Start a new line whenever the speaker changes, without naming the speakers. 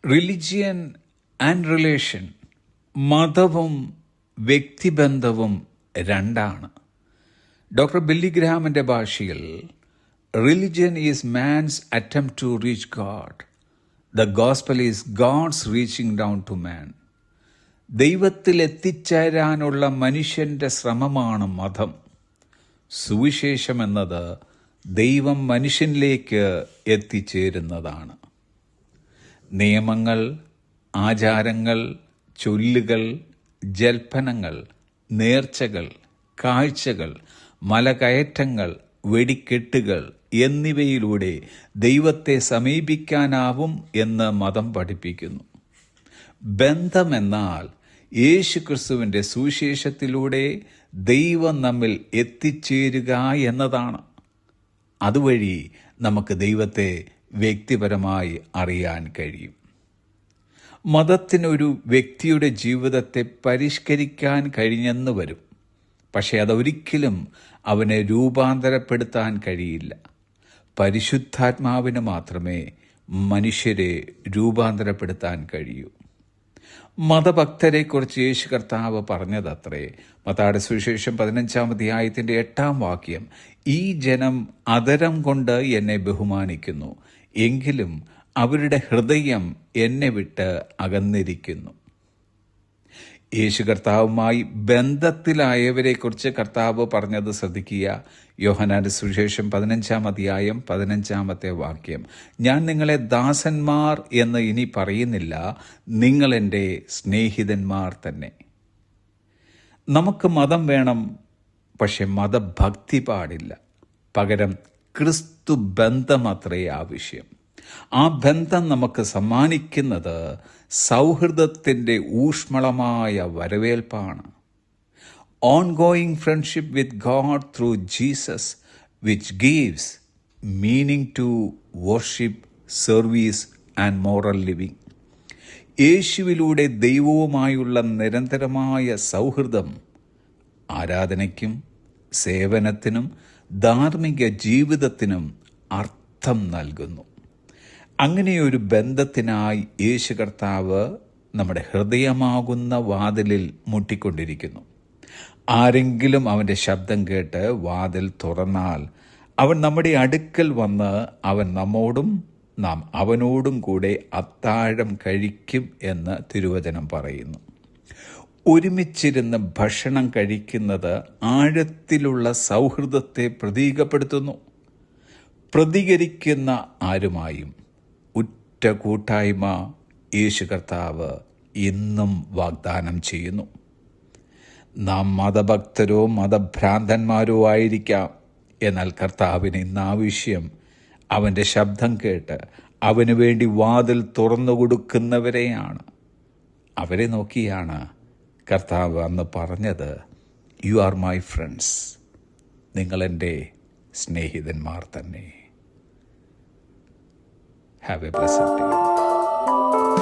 Religion and relation, മതവും വ്യക്തിബന്ധവും രണ്ടാണ്. Doctor Billy ഗ്രഹാമിൻ്റെ ഭാഷയിൽ religion is man's attempt to reach God. The gospel is God's reaching down to man. ദൈവത്തിൽ എത്തിച്ചേരാനുള്ള മനുഷ്യൻ്റെ ശ്രമമാണ് മതം. സുവിശേഷം എന്നത് ദൈവം മനുഷ്യനിലേക്ക് എത്തിച്ചേരുന്നതാണ്. നിയമങ്ങൾ, ആചാരങ്ങൾ, ചൊല്ലുകൾ, ജൽപ്പനങ്ങൾ, നേർച്ചകൾ, കാഴ്ചകൾ, മലകയറ്റങ്ങൾ, വെടിക്കെട്ടുകൾ എന്നിവയിലൂടെ ദൈവത്തെ സമീപിക്കാനാവും എന്ന് മതം പഠിപ്പിക്കുന്നു. ബന്ധമെന്നാൽ യേശുക്രിസ്തുവിൻ്റെ സുവിശേഷത്തിലൂടെ ദൈവം നമ്മിൽ എത്തിച്ചേരുക എന്നതാണ്. അതുവഴി നമുക്ക് ദൈവത്തെ വ്യക്തിപരമായി അറിയാൻ കഴിയും. മതത്തിനൊരു വ്യക്തിയുടെ ജീവിതത്തെ പരിഷ്കരിക്കാൻ കഴിഞ്ഞെന്ന് വരും, പക്ഷേ അതൊരിക്കലും അവനെ രൂപാന്തരപ്പെടുത്താൻ കഴിയില്ല. പരിശുദ്ധാത്മാവിന് മാത്രമേ മനുഷ്യരെ രൂപാന്തരപ്പെടുത്താൻ കഴിയൂ. മതഭക്തരെക്കുറിച്ച് യേശു കർത്താവ് പറഞ്ഞതത്രേ. മത്തായിയുടെ സുവിശേഷം 15-ാം അധ്യായത്തിൻ്റെ 8-ാം വാക്യം, ഈ ജനം അധരം കൊണ്ട് എന്നെ ബഹുമാനിക്കുന്നു, എങ്കിലും അവരുടെ ഹൃദയം എന്നെ വിട്ട് അകന്നിരിക്കുന്നു. യേശു കർത്താവുമായി ബന്ധത്തിലായവരെക്കുറിച്ച് കർത്താവ് പറഞ്ഞത് ശ്രദ്ധിക്കുക. യോഹന്നാന്റെ സുവിശേഷം 15-ാം അധ്യായം 15-ാമത്തെ വാക്യം, ഞാൻ നിങ്ങളെ ദാസന്മാർ എന്ന് ഇനി പറയുന്നില്ല, നിങ്ങൾ എൻ്റെ സ്നേഹിതന്മാർ തന്നെ. നമുക്ക് മതം വേണം, പക്ഷെ മതഭക്തി പാടില്ല. പകരം ക്രിസ്തു ബന്ധമത്രേ ആവശ്യം. ആ ബന്ധം നമുക്ക് സമ്മാനിക്കുന്നത് സൗഹൃദത്തിൻ്റെ ഊഷ്മളമായ വരവേൽപ്പാണ്. Ongoing friendship with God through Jesus, which gives meaning to worship, service and moral living. യേശുവിലൂടെ ദൈവവുമായുള്ള നിരന്തരമായ സൗഹൃദം ആരാധനയ്ക്കും സേവനത്തിനും ധാർമ്മിക ജീവിതത്തിനും അർത്ഥം നൽകുന്നു. അങ്ങനെയൊരു ബന്ധത്തിനായി യേശു കർത്താവ് നമ്മുടെ ഹൃദയമാകുന്ന വാതിലിൽ മുട്ടിക്കൊണ്ടിരിക്കുന്നു. ആരെങ്കിലും അവൻ്റെ ശബ്ദം കേട്ട് വാതിൽ തുറന്നാൽ അവൻ നമ്മുടെ അടുക്കൽ വന്ന് അവൻ നമ്മോടും നാം അവനോടും കൂടെ അത്താഴം കഴിക്കും എന്ന് തിരുവചനം പറയുന്നു. ഒരുമിച്ചിരുന്ന് ഭക്ഷണം കഴിക്കുന്നത് ആഴത്തിലുള്ള സൗഹൃദത്തെ പ്രതീകപ്പെടുത്തുന്നു. പ്രതികരിക്കുന്ന ആരുമായും ഉറ്റ കൂട്ടായ്മ യേശു കർത്താവ് ഇന്നും വാഗ്ദാനം ചെയ്യുന്നു. നാം മതഭക്തരോ മതഭ്രാന്തന്മാരോ ആയിരിക്കാം, എന്നാൽ കർത്താവിന് ഇന്ന് ആവശ്യം അവൻ്റെ ശബ്ദം കേട്ട് അവന് വേണ്ടി വാതിൽ തുറന്നു കൊടുക്കുന്നവരെയാണ്. അവരെ നോക്കിയാണ് കർത്താവ് അന്ന് പറഞ്ഞത്, യു ആർ മൈ ഫ്രണ്ട്സ്, നിങ്ങളെൻ്റെ സ്നേഹിതന്മാർ തന്നെ. Have a blessed day.